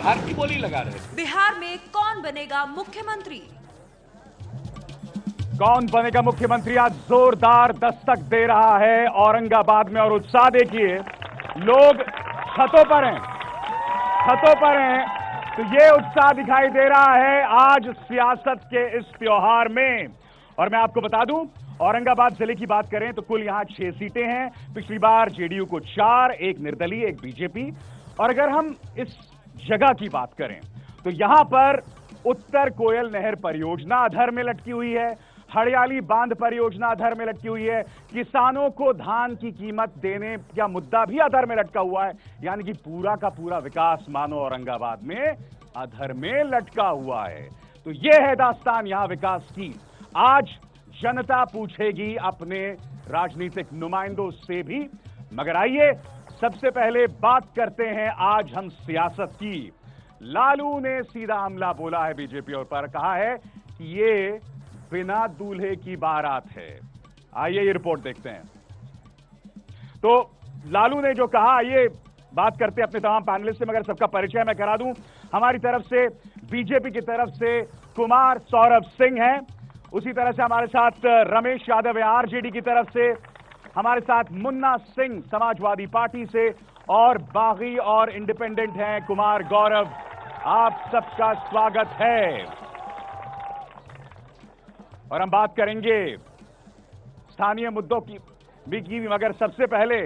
बिहार की बोली लगा रहे थे। बिहार में कौन बनेगा मुख्यमंत्री? कौन बनेगा मुख्यमंत्री आज जोरदार दस्तक दे रहा है औरंगाबाद में, और उत्साह देखिए, लोग छतों पर हैं, छतों पर हैं। तो ये उत्साह दिखाई दे रहा है आज सियासत के इस त्योहार में। और मैं आपको बता दूं, औरंगाबाद जिले की बात करें तो कुल यहां 6 सीटें हैं। पिछली बार जेडीयू को 4, एक निर्दलीय, एक बीजेपी। और अगर हम इस जगह की बात करें तो यहां पर उत्तर कोयल नहर परियोजना अधर में लटकी हुई है, हरियाली बांध परियोजना अधर में लटकी हुई है, किसानों को धान की कीमत देने का मुद्दा भी अधर में लटका हुआ है। यानी कि पूरा का पूरा विकास मानो औरंगाबाद में अधर में लटका हुआ है। तो यह है दास्तान यहां विकास की। आज जनता पूछेगी अपने राजनीतिक नुमाइंदों से भी। मगर आइए सबसे पहले बात करते हैं आज हम सियासत की। लालू ने सीधा हमला बोला है बीजेपी पर, कहा है कि ये बिना दूल्हे की बारात है। आइए ये रिपोर्ट देखते हैं। तो लालू ने जो कहा, ये बात करते हैं अपने तमाम पैनलिस्ट से, मगर सबका परिचय मैं करा दूं। हमारी तरफ से बीजेपी की तरफ से कुमार सौरभ सिंह हैं, उसी तरह से हमारे साथ रमेश यादव है आरजेडी की तरफ से, हमारे साथ मुन्ना सिंह समाजवादी पार्टी से, और बागी और इंडिपेंडेंट हैं कुमार गौरव। आप सबका स्वागत है। और हम बात करेंगे स्थानीय मुद्दों की भी, मगर सबसे पहले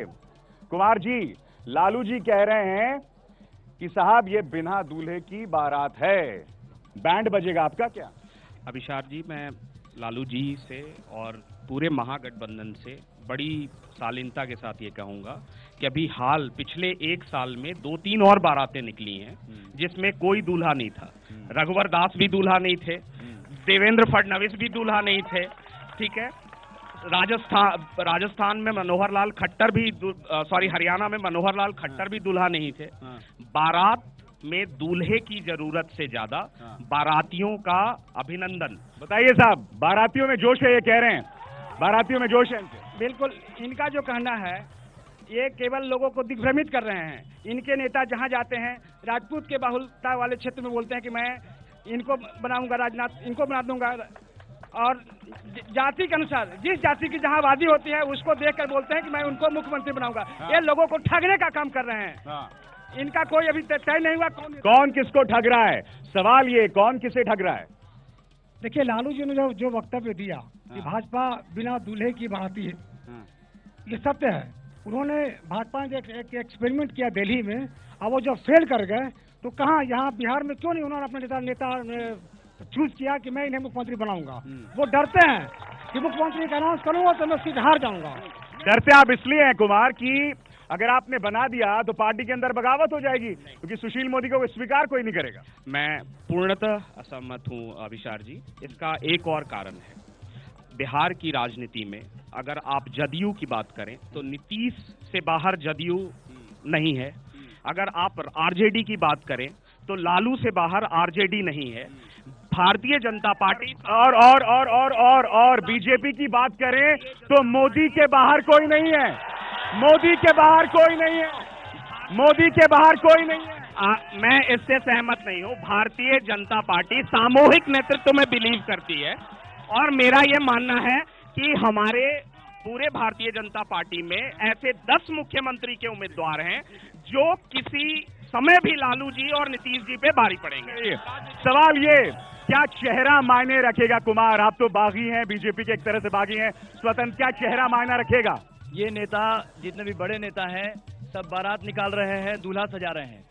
कुमार जी, लालू जी कह रहे हैं कि साहब ये बिना दूल्हे की बारात है, बैंड बजेगा आपका क्या? अभिषार जी, मैं लालू जी से और पूरे महागठबंधन से बड़ी शालीनता के साथ ये कहूंगा कि अभी हाल पिछले 1 साल में 2-3 और बारातें निकली हैं जिसमें कोई दूल्हा नहीं था। रघुवर दास भी दूल्हा नहीं थे, देवेंद्र फडणवीस भी दूल्हा नहीं थे, ठीक है। राजस्थान में मनोहर लाल खट्टर भी हरियाणा में मनोहर लाल खट्टर भी दूल्हा नहीं थे। बारात में दूल्हे की जरूरत से ज्यादा बारातियों का अभिनंदन। बताइए साहब, बारातियों में जोश है, ये कह रहे हैं बारातियों में जोश है। बिल्कुल, इनका जो कहना है ये केवल लोगों को दिग्भ्रमित कर रहे हैं। इनके नेता जहां जाते हैं राजपूत के बाहुल्यता वाले क्षेत्र में बोलते हैं कि मैं इनको बनाऊंगा राजनाथ, इनको बना दूंगा, और जाति के अनुसार जिस जाति की जहां आबादी होती है उसको देखकर बोलते हैं कि मैं उनको मुख्यमंत्री बनाऊंगा। ये लोगों को ठगने का काम कर रहे हैं। इनका कोई अभी तय नहीं हुआ कौन किसको ठग रहा है। सवाल ये, कौन किसे ठग रहा है? देखिए, लालू जी ने जो वक्तव्य दिया कि भाजपा बिना दूल्हे की बाराती है, ये सत्य है। उन्होंने भाजपा ने एक एक्सपेरिमेंट किया दिल्ली में, और वो जब फेल कर गए तो कहा यहाँ बिहार में क्यों नहीं उन्होंने अपने नेता चूज किया कि मैं इन्हें मुख्यमंत्री बनाऊंगा। वो डरते हैं कि मुख्यमंत्री का अनाउंस करूंगा तो मैं सीट हार जाऊंगा। डरते आप इसलिए हैं कुमार कि अगर आपने बना दिया तो पार्टी के अंदर बगावत हो जाएगी, क्योंकि सुशील मोदी को स्वीकार कोई नहीं करेगा। मैं पूर्णतः असहमत हूं अभिषार जी। इसका एक और कारण है, बिहार की राजनीति में अगर आप जदयू की बात करें तो नीतीश से बाहर जदयू नहीं है। अगर आप आरजेडी की बात करें तो लालू से बाहर आरजेडी नहीं है। भारतीय जनता पार्टी और बीजेपी की बात करें तो मोदी के बाहर कोई नहीं है। मोदी के बाहर कोई नहीं है। मोदी के बाहर कोई नहीं है। मैं इससे सहमत नहीं हूं। भारतीय जनता पार्टी सामूहिक नेतृत्व में बिलीव करती है, और मेरा यह मानना है कि हमारे पूरे भारतीय जनता पार्टी में ऐसे 10 मुख्यमंत्री के उम्मीदवार हैं जो किसी समय भी लालू जी और नीतीश जी पे भारी पड़ेंगे। सवाल ये, क्या चेहरा मायने रखेगा? कुमार, आप तो बागी हैं, बीजेपी के एक तरह से बागी हैं, स्वतंत्र, क्या चेहरा मायना रखेगा? ये नेता, जितने भी बड़े नेता हैं, सब बारात निकाल रहे हैं, दूल्हा सजा रहे हैं।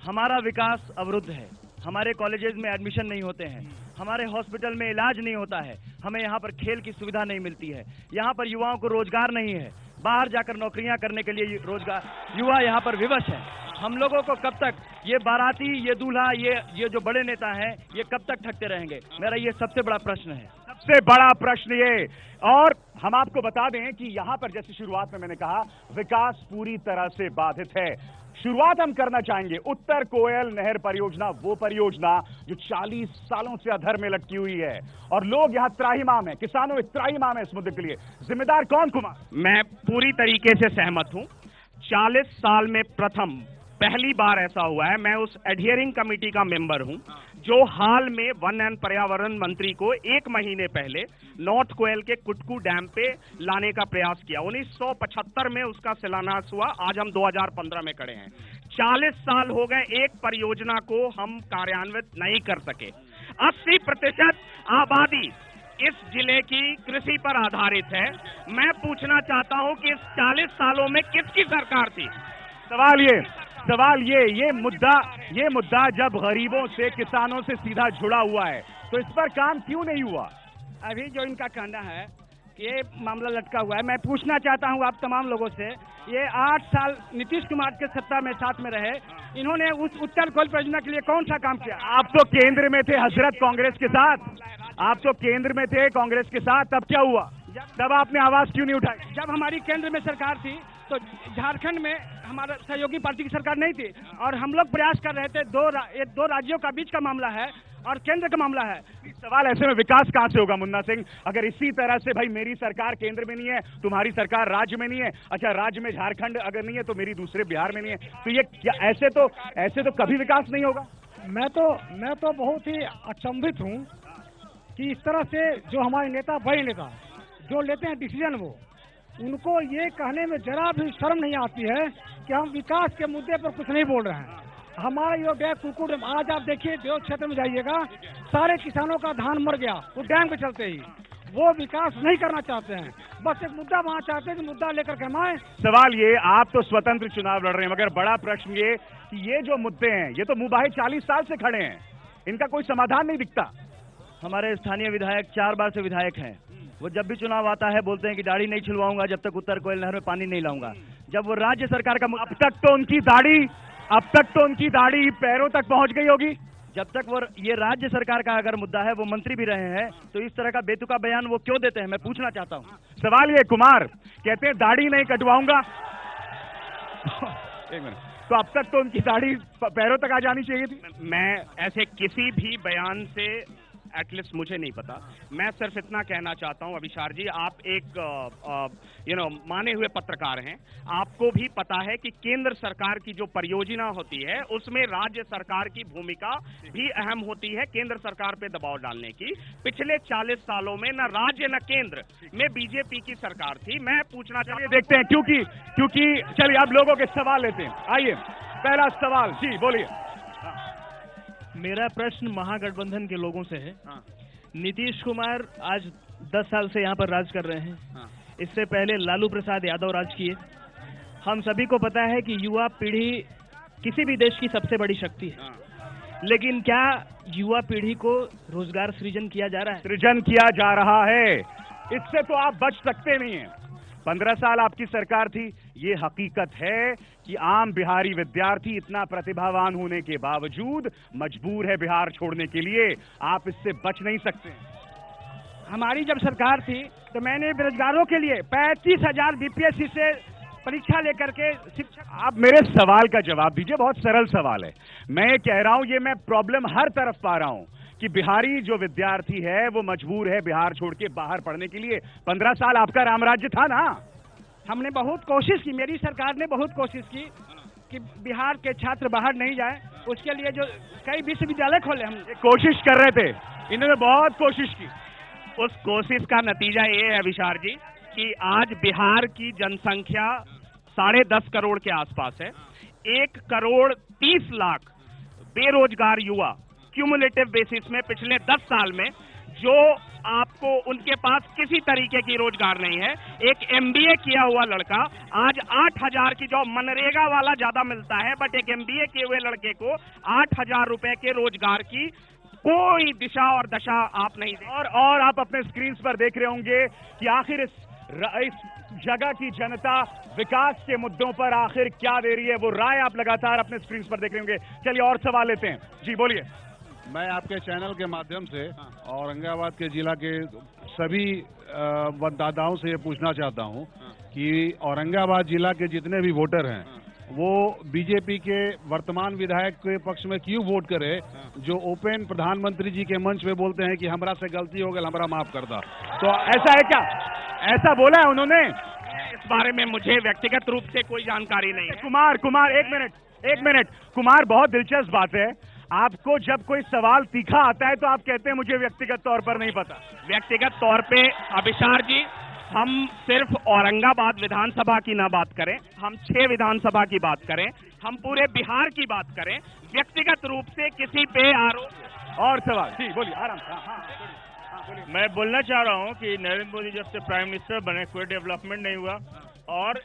हमारा विकास अवरुद्ध है, हमारे कॉलेजेस में एडमिशन नहीं होते हैं, हमारे हॉस्पिटल में इलाज नहीं होता है, हमें यहाँ पर खेल की सुविधा नहीं मिलती है, यहाँ पर युवाओं को रोजगार नहीं है, बाहर जाकर नौकरियां करने के लिए रोजगार, युवा यहाँ पर विवश है। हम लोगों को कब तक ये बाराती, ये दूल्हा, ये जो बड़े नेता हैं, ये कब तक ठगते रहेंगे? मेरा ये सबसे बड़ा प्रश्न है, सबसे बड़ा प्रश्न ये। और हम आपको बता दें कि यहां पर जैसे शुरुआत में मैंने कहा, विकास पूरी तरह से बाधित है। शुरुआत हम करना चाहेंगे उत्तर कोयल नहर परियोजना, वो परियोजना जो 40 सालों से अधर में लटकी हुई है, और लोग यहां त्राहिमाम है, किसानों त्राहिमाम है इस मुद्दे के लिए। जिम्मेदार कौन कुमार? मैं पूरी तरीके से सहमत हूं। 40 साल में प्रथम पहली बार ऐसा हुआ है, मैं उस एडहियरिंग कमेटी का मेंबर हूं जो हाल में वन एंड पर्यावरण मंत्री को 1 महीने पहले नॉर्थ कोयल के कुटकू डैम पे लाने का प्रयास किया। 1975 में उसका शिलान्यास हुआ, आज हम 2015 में खड़े हैं। 40 साल हो गए, एक परियोजना को हम कार्यान्वित नहीं कर सके। 80% आबादी इस जिले की कृषि पर आधारित है। मैं पूछना चाहता हूं कि इस 40 सालों में किसकी सरकार थी? सवाल ये मुद्दा जब गरीबों से, किसानों से सीधा जुड़ा हुआ है तो इस पर काम क्यों नहीं हुआ? अभी जो इनका कहना है कि ये मामला लटका हुआ है, मैं पूछना चाहता हूं आप तमाम लोगों से, ये 8 साल नीतीश कुमार के सत्ता में साथ में रहे, इन्होंने उस उत्तर कोयल परियोजना के लिए कौन सा काम किया? आप तो केंद्र में थे हजरत कांग्रेस के साथ, आप तो केंद्र में थे कांग्रेस के साथ, तब क्या हुआ? तब आपने आवाज क्यों नहीं उठाई? जब हमारी केंद्र में सरकार थी तो झारखंड में हमारा सहयोगी पार्टी की सरकार नहीं थी और हम लोग प्रयास कर रहे थे। दो राज्यों का बीच का मामला है और केंद्र का मामला है। सवाल ऐसे में विकास कहां से होगा मुन्ना सिंह? अगर इसी तरह से भाई मेरी सरकार केंद्र में नहीं है, तुम्हारी सरकार राज्य में नहीं है, अच्छा राज्य में झारखंड अगर नहीं है तो मेरी दूसरे बिहार में नहीं है, तो ये क्या ऐसे तो कभी विकास नहीं होगा? मैं तो बहुत ही अचंभित हूँ कि इस तरह से जो हमारे नेता, बड़े नेता जो लेते हैं डिसीजन, वो उनको ये कहने में जरा भी शर्म नहीं आती है कि हम विकास के मुद्दे पर कुछ नहीं बोल रहे हैं। हमारा ये डैम कुकुर, आज आप देखिए देव क्षेत्र में जाइएगा, सारे किसानों का धान मर गया वो डैम के चलते ही। वो विकास नहीं करना चाहते हैं, बस एक मुद्दा वहाँ चाहते हैं कि मुद्दा लेकर के हम आए। सवाल ये, आप तो स्वतंत्र चुनाव लड़ रहे हैं, मगर बड़ा प्रश्न ये कि ये जो मुद्दे हैं ये तो मुबाहे 40 साल से खड़े हैं, इनका कोई समाधान नहीं दिखता। हमारे स्थानीय विधायक 4 बार से विधायक हैं, वो जब भी चुनाव आता है बोलते हैं कि दाढ़ी नहीं छिलवाऊंगा जब तक उत्तर कोयल नहर में पानी नहीं लाऊंगा। जब वो राज्य सरकार का, अब तक तो उनकी दाढ़ी पैरों तक पहुंच गई होगी। जब तक वो ये राज्य सरकार का अगर मुद्दा है, वो मंत्री भी रहे हैं, तो इस तरह का बेतुका बयान वो क्यों देते हैं, मैं पूछना चाहता हूँ। सवाल ये, कुमार कहते हैं दाढ़ी नहीं कटवाऊंगा एक मिनट, तो अब तक तो उनकी दाढ़ी पैरों तक आ जानी चाहिए थी। मैं ऐसे किसी भी बयान से एटलीस्ट मुझे नहीं पता। मैं सिर्फ इतना कहना चाहता हूं अभिशार जी, आप एक माने हुए पत्रकार हैं, आपको भी पता है कि केंद्र सरकार की जो परियोजना होती है उसमें राज्य सरकार की भूमिका भी अहम होती है केंद्र सरकार पे दबाव डालने की। पिछले 40 सालों में न राज्य न केंद्र में बीजेपी की सरकार थी। मैं पूछना चाहता हूं, देखते हैं क्योंकि चलिए अब लोगों के सवाल लेते हैं। आइए पहला सवाल, जी बोलिए। मेरा प्रश्न महागठबंधन के लोगों से है। नीतीश कुमार आज 10 साल से यहाँ पर राज कर रहे हैं। इससे पहले लालू प्रसाद यादव राज किए। हम सभी को पता है कि युवा पीढ़ी किसी भी देश की सबसे बड़ी शक्ति है, लेकिन क्या युवा पीढ़ी को रोजगार सृजन किया जा रहा है? सृजन किया जा रहा है, इससे तो आप बच सकते नहीं हैं। 15 साल आपकी सरकार थी। ये हकीकत है कि आम बिहारी विद्यार्थी इतना प्रतिभावान होने के बावजूद मजबूर है बिहार छोड़ने के लिए। आप इससे बच नहीं सकते। हमारी जब सरकार थी तो मैंने बेरोजगारों के लिए 35,000 बीपीएससी से परीक्षा लेकर के शिक्षक। आप मेरे सवाल का जवाब दीजिए, बहुत सरल सवाल है। मैं कह रहा हूं, ये मैं प्रॉब्लम हर तरफ पा रहा हूं कि बिहारी जो विद्यार्थी है वो मजबूर है बिहार छोड़ के बाहर पढ़ने के लिए। 15 साल आपका रामराज्य था ना। हमने बहुत कोशिश की, मेरी सरकार ने बहुत कोशिश की कि बिहार के छात्र बाहर नहीं जाए। उसके लिए जो कई विश्वविद्यालय खोले, हम कोशिश कर रहे थे, इन्होंने बहुत कोशिश की। उस कोशिश का नतीजा ये है अभिशार जी कि आज बिहार की जनसंख्या 10.5 करोड़ के आसपास है। 1.30 करोड़ बेरोजगार युवा क्यूमुलेटिव बेसिस में पिछले 10 साल में, जो आपको उनके पास किसी तरीके की रोजगार नहीं है। एक एमबीए किया हुआ लड़का आज 8,000 की जॉब, मनरेगा वाला ज्यादा मिलता है, बट एक एमबीए किए हुए लड़के को 8,000 रुपए के रोजगार की कोई दिशा और दशा आप नहीं दे। और आप अपने स्क्रीन पर देख रहे होंगे कि आखिर इस जगह की जनता विकास के मुद्दों पर आखिर क्या दे रही है, वो राय आप लगातार अपने स्क्रीन पर देख रहे होंगे। चलिए और सवाल लेते हैं, जी बोलिए। मैं आपके चैनल के माध्यम से औरंगाबाद के जिला के सभी मतदाताओं से ये पूछना चाहता हूं कि औरंगाबाद जिला के जितने भी वोटर हैं वो बीजेपी के वर्तमान विधायक के पक्ष में क्यों वोट करे, जो ओपन प्रधानमंत्री जी के मंच पे बोलते हैं कि हमरा से गलती हो गई, हमरा माफ कर दा। तो ऐसा है क्या? ऐसा बोला है उन्होंने? इस बारे में मुझे व्यक्तिगत रूप से कोई जानकारी नहीं है। कुमार एक एक मिनट कुमार, बहुत दिलचस्प बात है। आपको जब कोई सवाल तीखा आता है तो आप कहते हैं मुझे व्यक्तिगत तौर पर नहीं पता। व्यक्तिगत तौर पे अभिसार जी, हम सिर्फ औरंगाबाद विधानसभा की ना बात करें, हम 6 विधानसभा की बात करें, हम पूरे बिहार की बात करें, व्यक्तिगत रूप से किसी पे आरोप। और सवाल जी बोलिए आराम से। मैं बोलना चाह रहा हूं कि नरेंद्र मोदी जब से प्राइम मिनिस्टर बने कोई डेवलपमेंट नहीं हुआ और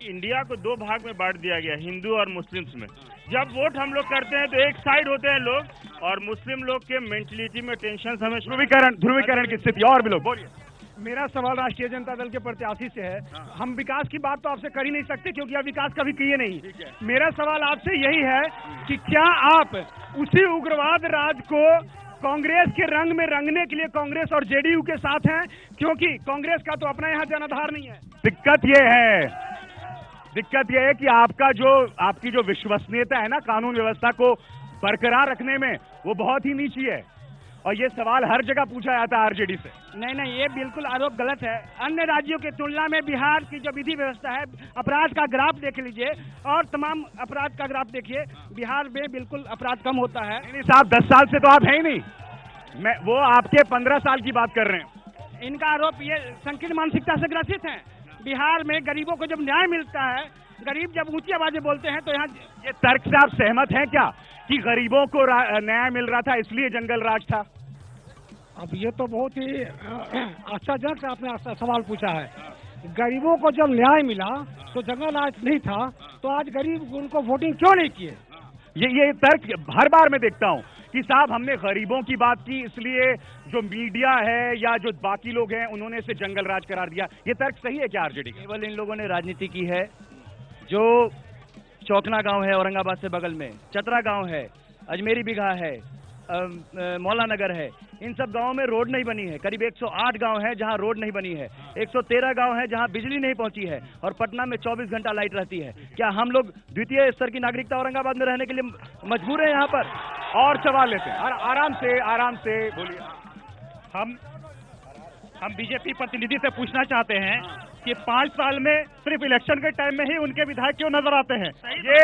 इंडिया को 2 भाग में बांट दिया गया, हिंदू और मुस्लिम्स में। जब वोट हम लोग करते हैं तो एक साइड होते हैं लोग और मुस्लिम लोग के मेंटलिटी में टेंशन हमें ध्रुवीकरण की स्थिति। और भी लोग बोलिए। मेरा सवाल राष्ट्रीय जनता दल के प्रत्याशी से है। हम विकास की बात तो आपसे कर ही नहीं सकते क्योंकि आप विकास कभी किए नहीं। मेरा सवाल आपसे यही है कि क्या आप उसी उग्रवाद राज को कांग्रेस के रंग में रंगने के लिए कांग्रेस और जेडीयू के साथ हैं, क्योंकि कांग्रेस का तो अपना यहाँ जनाधार नहीं है। दिक्कत यह है कि आपकी जो विश्वसनीयता है ना कानून व्यवस्था को बरकरार रखने में, वो बहुत ही नीची है। और ये सवाल हर जगह पूछा जाता है आरजेडी से। नहीं, ये बिल्कुल आरोप गलत है। अन्य राज्यों की तुलना में बिहार की जो विधि व्यवस्था है, अपराध का ग्राफ देख लीजिए और तमाम अपराध का ग्राफ देखिए, बिहार में बिल्कुल अपराध कम होता है। नहीं साहब, 10 साल से तो आप है ही नहीं, वो आपके 15 साल की बात कर रहे हैं। इनका आरोप ये संकीर्ण मानसिकता से ग्रसित है। बिहार में गरीबों को जब न्याय मिलता है, गरीब जब ऊंची आवाजें बोलते हैं तो यहाँ ये तर्क से आप सहमत हैं क्या कि गरीबों को न्याय मिल रहा था इसलिए जंगल राज था? अब ये तो बहुत ही आश्चर्यजनक से आपने सवाल पूछा है। गरीबों को जब न्याय मिला तो जंगल राज नहीं था, तो आज गरीब उनको वोटिंग क्यों नहीं किए? ये तर्क हर बार मैं देखता हूँ कि साहब हमने गरीबों की बात की इसलिए जो मीडिया है या जो बाकी लोग हैं उन्होंने इसे जंगल राज करार दिया। ये तर्क सही है क्या आरजेडी? केवल इन लोगों ने राजनीति की है। जो चौकना गांव है औरंगाबाद से बगल में, चतरा गांव है, अजमेरी बिघा है, मौला नगर है, इन सब गांवों में रोड नहीं बनी है। करीब 108 गांव है जहां रोड नहीं बनी है, 113 गांव है जहां बिजली नहीं पहुंची है और पटना में 24 घंटा लाइट रहती है। क्या हम लोग द्वितीय स्तर की नागरिकता औरंगाबाद में रहने के लिए मजबूर हैं यहाँ पर? और सवाल लेते हैं, आराम से बोलिए। हम बीजेपी प्रतिनिधि से पूछना चाहते हैं कि 5 साल में सिर्फ इलेक्शन के टाइम में ही उनके विधायक क्यों नजर आते हैं? ये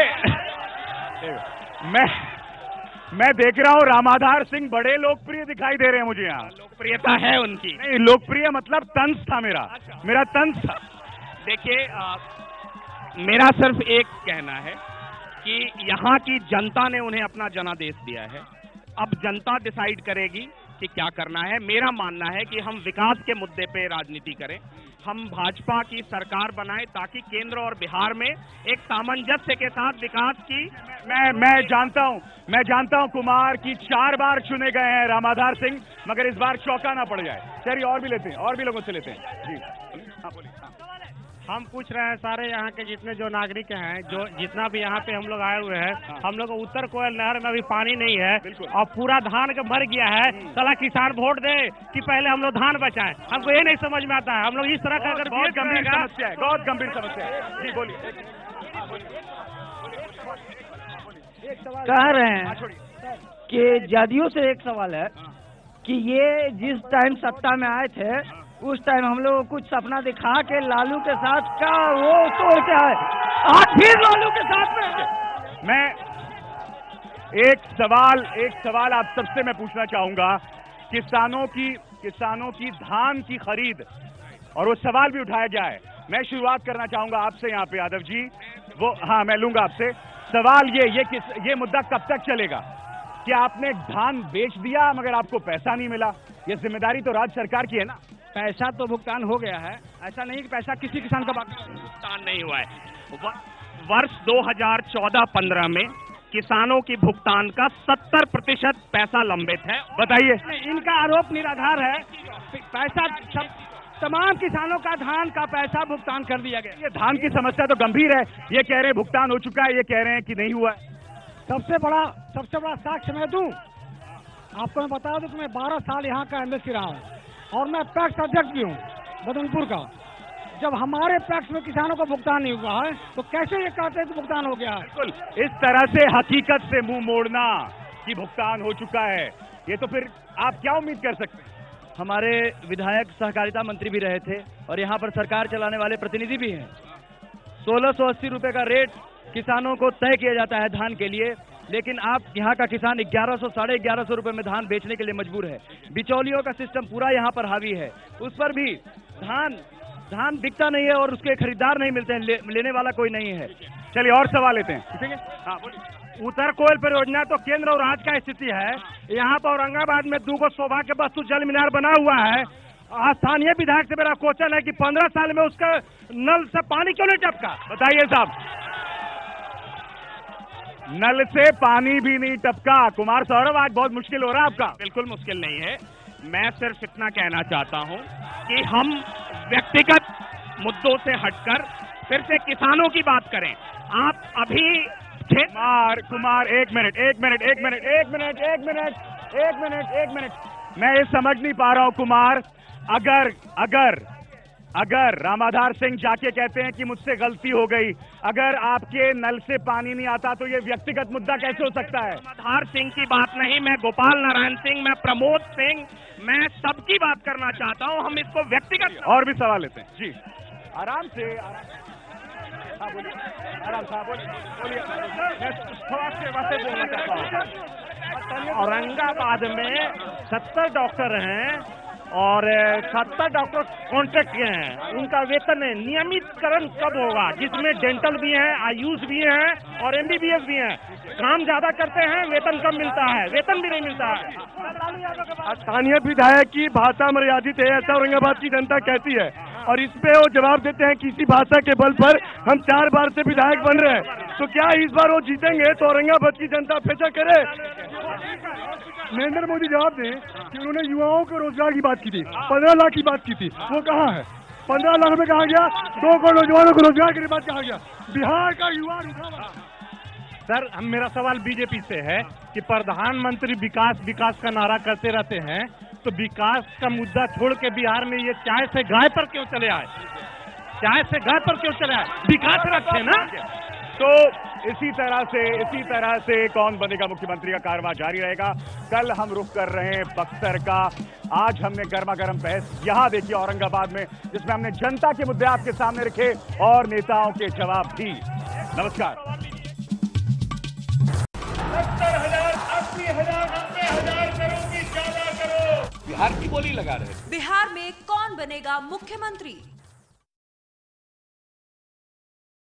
मैं देख रहा हूँ रामाधार सिंह बड़े लोकप्रिय दिखाई दे रहे हैं मुझे यहाँ। लोकप्रियता है उनकी। नहीं, लोकप्रिय मतलब तंज था मेरा तंज था। देखिए, मेरा सिर्फ एक कहना है कि यहाँ की जनता ने उन्हें अपना जनादेश दिया है। अब जनता डिसाइड करेगी कि क्या करना है। मेरा मानना है कि हम विकास के मुद्दे पे राजनीति करें, हम भाजपा की सरकार बनाएं ताकि केंद्र और बिहार में एक सामंजस्य के साथ विकास की। मैं जानता हूं कुमार की 4 बार चुने गए हैं रामाधार सिंह, मगर इस बार चौका ना पड़ जाए। चलिए और भी लेते हैं, और भी लोगों से लेते हैं जी। हाँ बोलिए। हम पूछ रहे हैं सारे यहाँ के जितने जो नागरिक हैं, जो जितना भी यहाँ पे हम लोग आए हुए हैं, हम लोग उत्तर कोयल नहर में अभी पानी नहीं है और पूरा धान का भर गया है। साला किसान वोट दे कि पहले हम लोग धान बचाएं, हमको ये नहीं समझ में आता है। हम लोग इस तरह का अगर बहुत गंभीर समस्या है, बहुत गंभीर समस्या है जी। बोलिए। कह रहे हैं कि जदयू से एक सवाल है कि ये जिस टाइम सत्ता में आए थे उस टाइम हम लोग को कुछ सपना दिखा के लालू के साथ का वो सोचते हैं, आज फिर लालू के साथ में। मैं एक सवाल आप सबसे मैं पूछना चाहूंगा। किसानों की धान की खरीद, और वो सवाल भी उठाया गया है। मैं शुरुआत करना चाहूंगा आपसे यहाँ पे यादव जी। हाँ मैं लूंगा आपसे सवाल। ये मुद्दा कब तक चलेगा कि आपने धान बेच दिया मगर आपको पैसा नहीं मिला? ये जिम्मेदारी तो राज्य सरकार की है ना। पैसा तो भुगतान हो गया है, ऐसा नहीं कि पैसा किसी किसान का भुगतान नहीं हुआ है। वर्ष 2014-15 में किसानों की भुगतान का 70% पैसा लंबित है। बताइए। इनका आरोप निराधार है। पैसा तमाम किसानों का धान का पैसा भुगतान कर दिया गया। ये धान की समस्या तो गंभीर है। ये कह रहे हैं भुगतान हो चुका है, ये कह रहे हैं कि नहीं हुआ है। सबसे बड़ा साक्ष्य मैं दूं आपको। मैं बता दूं कि मैं 12 साल यहाँ का एमएलसी रहा हूँ और मैं पैक्स अध्यक्ष भी हूँ बदनपुर का। जब हमारे पैक्स में किसानों को भुगतान नहीं हुआ है तो कैसे ये कहते हैं कि भुगतान हो गया है? बिल्कुल इस तरह से हकीकत से मुंह मोड़ना कि भुगतान हो चुका है, ये तो फिर आप क्या उम्मीद कर सकते हैं? हमारे विधायक सहकारिता मंत्री भी रहे थे और यहाँ पर सरकार चलाने वाले प्रतिनिधि भी हैं। 1680 रुपए का रेट किसानों को तय किया जाता है धान के लिए, लेकिन आप यहाँ का किसान 1100 साढ़े 1100 रुपए में धान बेचने के लिए मजबूर है। बिचौलियों का सिस्टम पूरा यहाँ पर हावी है, उस पर भी धान बिकता नहीं है और उसके खरीदार नहीं मिलते हैं, लेने वाला कोई नहीं है। चलिए और सवाल लेते हैं। ठीक है, हाँ बोलिए। उत्तर कोयल परियोजना तो केंद्र और राज्य का स्थिति है। यहाँ पर औरंगाबाद में 2 सौभाग्य वस्तु जल मीनार बना हुआ है। स्थानीय विधायक से मेरा क्वेश्चन है कि 15 साल में उसका नल से पानी क्यों नहीं टपका? बताइए साहब। नल से पानी भी नहीं टपका। कुमार सौरभ, आज बहुत मुश्किल हो रहा है आपका। बिल्कुल मुश्किल नहीं है, मैं सिर्फ इतना कहना चाहता हूं कि हम व्यक्तिगत मुद्दों से हटकर फिर से किसानों की बात करें। आप अभी कुमार एक मिनट, मैं ये समझ नहीं पा रहा हूं कुमार। अगर रामाधार सिंह जाके कहते हैं कि मुझसे गलती हो गई, अगर आपके नल से पानी नहीं आता तो ये व्यक्तिगत मुद्दा कैसे हो सकता है? रामाधार सिंह की बात नहीं, मैं गोपाल नारायण सिंह, मैं प्रमोद सिंह, मैं सबकी बात करना चाहता हूं। हम इसको व्यक्तिगत और भी सवाल लेते हैं जी। आराम से हाँ बोलिए, आराम से बोलिए। मैं थोड़ा सेवा से बोलना चाहता हूँ। औरंगाबाद में 70 डॉक्टर हैं और 70 डॉक्टर कॉन्ट्रैक्ट के हैं। उनका वेतन है, नियमितकरण कब होगा? जिसमें डेंटल भी हैं, आयुष भी हैं और MBBS भी हैं। काम ज्यादा करते हैं, वेतन कम मिलता है, वेतन भी नहीं मिलता है। स्थानीय विधायक की भाषा मर्यादित है, ऐसा औरंगाबाद की जनता कहती है और इस पे वो जवाब देते हैं कि इसी भाषा के बल पर हम 4 बार से विधायक बन रहे हैं। तो क्या इस बार वो जीतेंगे तो औरंगाबाद की जनता फैसला करे? नरेंद्र मोदी जवाब दें कि उन्होंने युवाओं को रोजगार की बात की थी, 15 लाख की बात की थी, वो कहाँ है? 15 लाख रुपए कहाँ गया? 2 करोड़ नौजवानों को रोजगार की बात कहाँ गया? बिहार का युवा रुका। सर, मेरा सवाल बीजेपी से है कि प्रधानमंत्री विकास का नारा करते रहते हैं, तो विकास का मुद्दा छोड़ के बिहार में ये चाय से गाय पर क्यों चले आए? चाय से गाय पर क्यों चले आए? विकास रखे ना। तो इसी तरह से कौन बनेगा मुख्यमंत्री का कारवां जारी रहेगा। कल हम रुख कर रहे हैं बक्सर का। आज हमने गर्मा गर्म बहस यहां देखी औरंगाबाद में, जिसमें हमने जनता के मुद्दे आपके सामने रखे और नेताओं के जवाब भी। नमस्कार। 70,000, 80,000, 90,000 करो कि ज्यादा करो। बिहार की बोली लगा रहे। बिहार में कौन बनेगा मुख्यमंत्री?